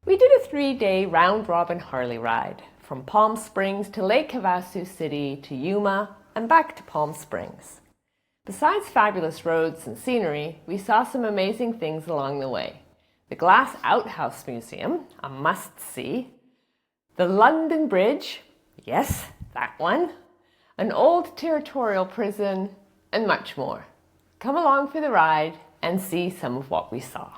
We did a 3-day round-robin Harley ride from Palm Springs to Lake Havasu City to Yuma and back to Palm Springs. Besides fabulous roads and scenery, we saw some amazing things along the way. The Glass Outhouse Museum, a must-see, the London Bridge, yes, that one, an old territorial prison, and much more. Come along for the ride and see some of what we saw.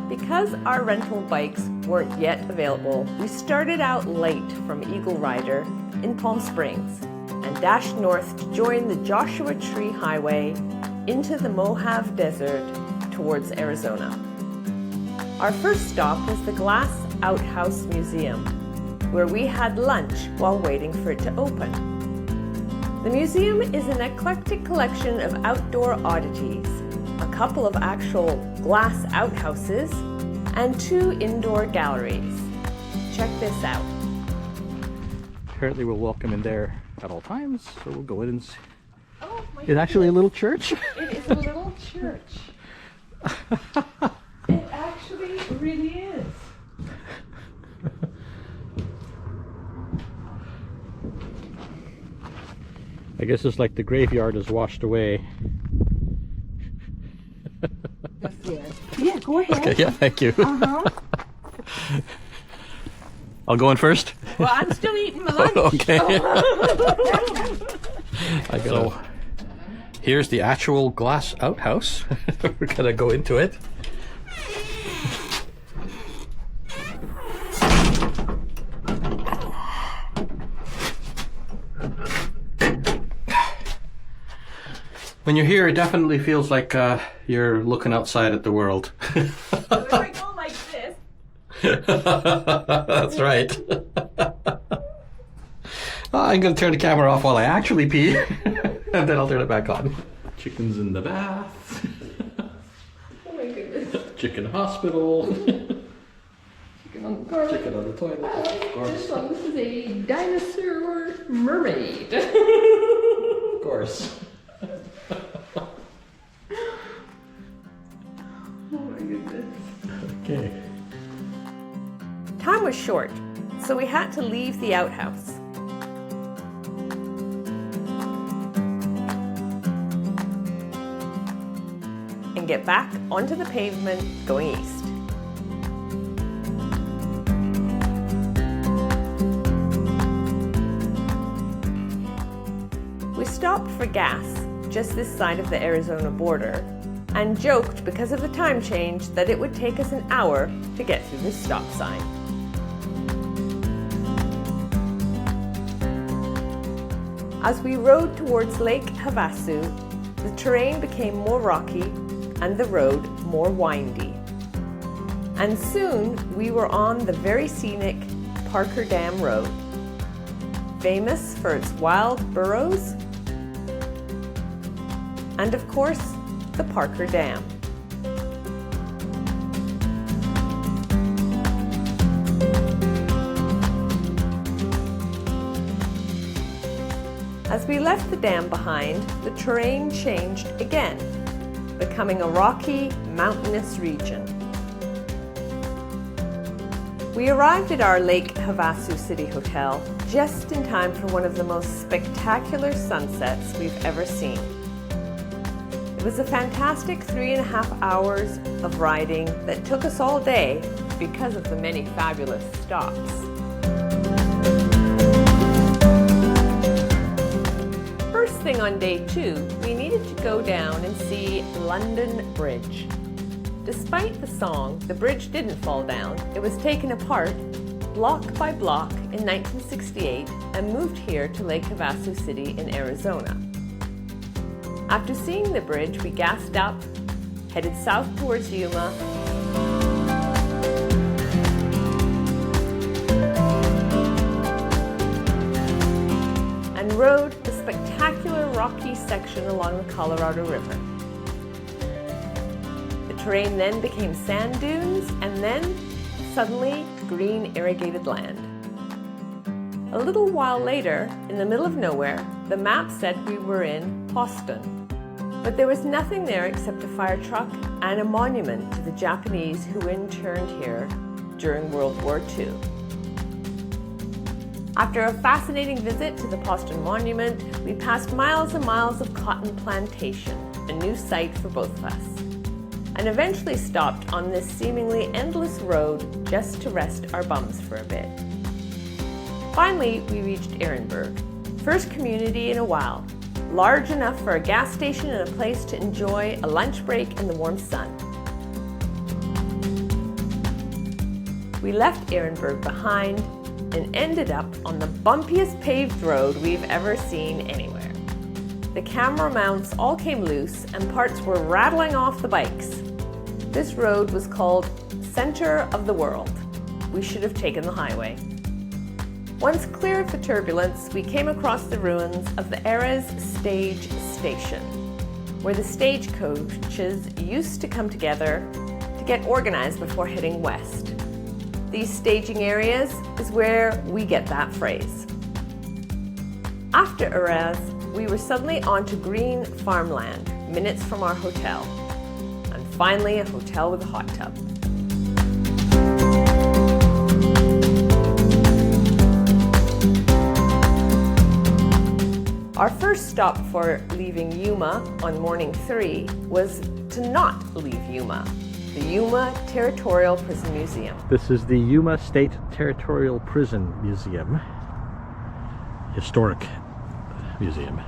Because our rental bikes weren't yet available, we started out late from Eagle Rider in Palm Springs and dashed north to join the Joshua Tree Highway into the Mojave Desert towards Arizona. Our first stop was the Glass Outhouse Museum, where we had lunch while waiting for it to open. The museum is an eclectic collection of outdoor oddities, a couple of actual glass outhouses, and 2 indoor galleries. Check this out. Apparently we're welcome in there at all times, so we'll go in and see. Oh, It's actually a little church? It is a little church. It actually really is. I guess it's like the graveyard is washed away. Yeah, go ahead. Okay, yeah, thank you. I'll go in first? Well, I'm still eating my lunch. Okay. So, here's the actual glass outhouse. We're gonna go into it. When you're here, it definitely feels like you're looking outside at the world. If I go like this. That's right. I'm going to turn the camera off while I actually pee, and then I'll turn it back on. Chickens in the bath. Oh my goodness. Chicken hospital. Chicken on the carpet. Chicken on the toilet. Of course. This is a dinosaur mermaid. Of course. Oh my goodness. Okay. Time was short, so we had to leave the outhouse. And get back onto the pavement going east. We stopped for gas just this side of the Arizona border and joked because of the time change that it would take us an hour to get through this stop sign. As we rode towards Lake Havasu, the terrain became more rocky and the road more windy. And soon we were on the very scenic Parker Dam Road, famous for its wild burros and of course, the Parker Dam. As we left the dam behind, the terrain changed again, becoming a rocky, mountainous region. We arrived at our Lake Havasu City Hotel just in time for one of the most spectacular sunsets we've ever seen. It was a fantastic 3.5 hours of riding that took us all day because of the many fabulous stops. First thing on day 2, we needed to go down and see London Bridge. Despite the song, the bridge didn't fall down. It was taken apart, block by block, in 1968 and moved here to Lake Havasu City in Arizona. After seeing the bridge, we gassed up, headed south towards Yuma, and rode the spectacular rocky section along the Colorado River. The terrain then became sand dunes and then, suddenly, green irrigated land. A little while later, in the middle of nowhere, the map said we were in Boston. But there was nothing there except a fire truck and a monument to the Japanese who interned here during World War II. After a fascinating visit to the Poston Monument, we passed miles and miles of cotton plantation, a new sight for both of us, and eventually stopped on this seemingly endless road just to rest our bums for a bit. Finally, we reached Ehrenberg, first community in a while, large enough for a gas station and a place to enjoy a lunch break in the warm sun. We left Ehrenberg behind and ended up on the bumpiest paved road we've ever seen anywhere. The camera mounts all came loose and parts were rattling off the bikes. This road was called Center of the World. We should have taken the highway. Once clear of the turbulence, we came across the ruins of the Erez Stage Station, where the stagecoaches used to come together to get organized before heading west. These staging areas is where we get that phrase. After Erez, we were suddenly onto green farmland, minutes from our hotel. And finally, a hotel with a hot tub. Our first stop before leaving Yuma on morning 3 was to not leave Yuma, the Yuma Territorial Prison Museum. This is the Yuma State Territorial Prison Museum. Historic museum.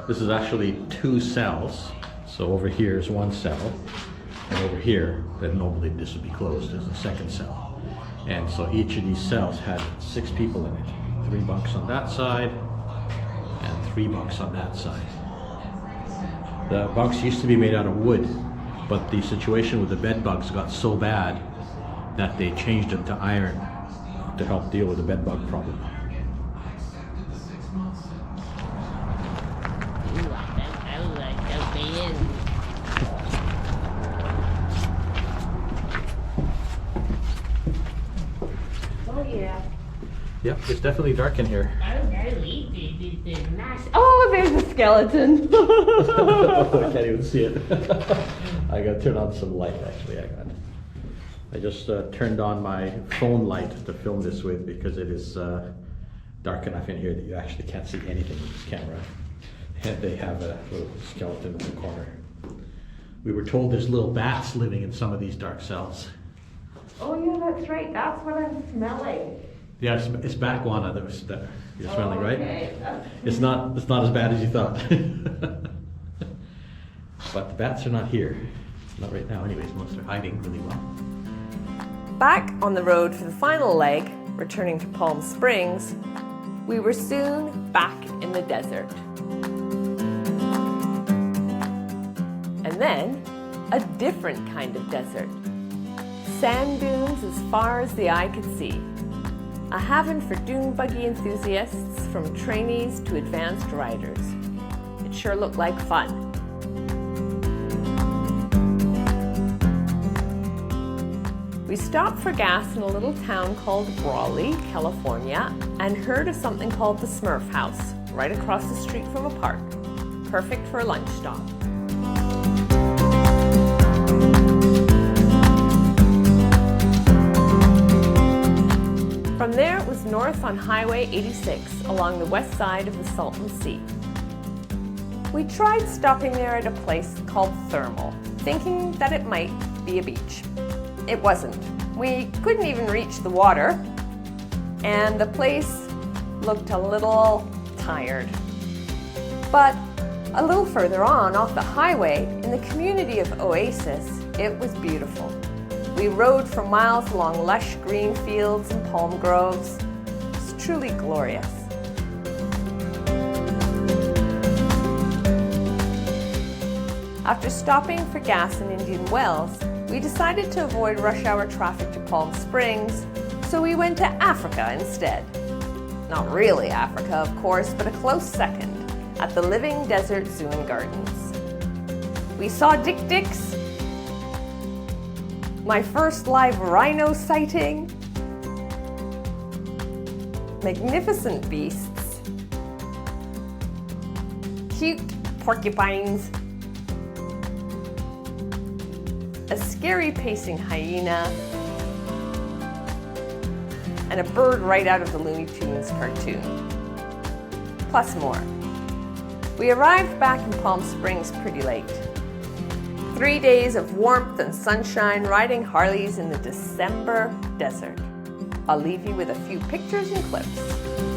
This is actually 2 cells. So over here is 1 cell, and over here, that normally this would be closed, is the 2nd cell. And so each of these cells had 6 people in it. 3 bunks on that side, and 3 bunks on that side. The bunks used to be made out of wood, but the situation with the bed bugs got so bad that they changed them to iron to help deal with the bed bug problem. Oh yeah. Yep, it's definitely dark in here. Oh, there's a skeleton. I can't even see it. I gotta turn on some light actually. I just turned on my phone light to film this with because it is dark enough in here that you actually can't see anything with this camera. And they have a little skeleton in the corner. We were told there's little bats living in some of these dark cells. Oh yeah, that's right. That's what I'm smelling. Yeah, it's bat guana that you're smelling, right? Okay. It's not as bad as you thought. But the bats are not here. Not right now anyways, unless they're hiding really well. Back on the road for the final leg, returning to Palm Springs, we were soon back in the desert. And then, a different kind of desert. Sand dunes as far as the eye could see. A haven for dune buggy enthusiasts from trainees to advanced riders. It sure looked like fun. We stopped for gas in a little town called Raleigh, California, and heard of something called the Smurf House, right across the street from a park. Perfect for a lunch stop. From there, it was north on Highway 86 along the west side of the Salton Sea. We tried stopping there at a place called Thermal, thinking that it might be a beach. It wasn't. We couldn't even reach the water, and the place looked a little tired. But a little further on, off the highway, in the community of Oasis, it was beautiful. We rode for miles along lush green fields and palm groves. It's truly glorious. After stopping for gas in Indian Wells, we decided to avoid rush hour traffic to Palm Springs, so we went to Africa instead. Not really Africa, of course, but a close second, at the Living Desert Zoo and Gardens. We saw dik-diks, my first live rhino sighting, magnificent beasts, cute porcupines, a scary pacing hyena, and a bird right out of the Looney Tunes cartoon. Plus more. We arrived back in Palm Springs pretty late. 3 days of warmth and sunshine riding Harleys in the December desert. I'll leave you with a few pictures and clips.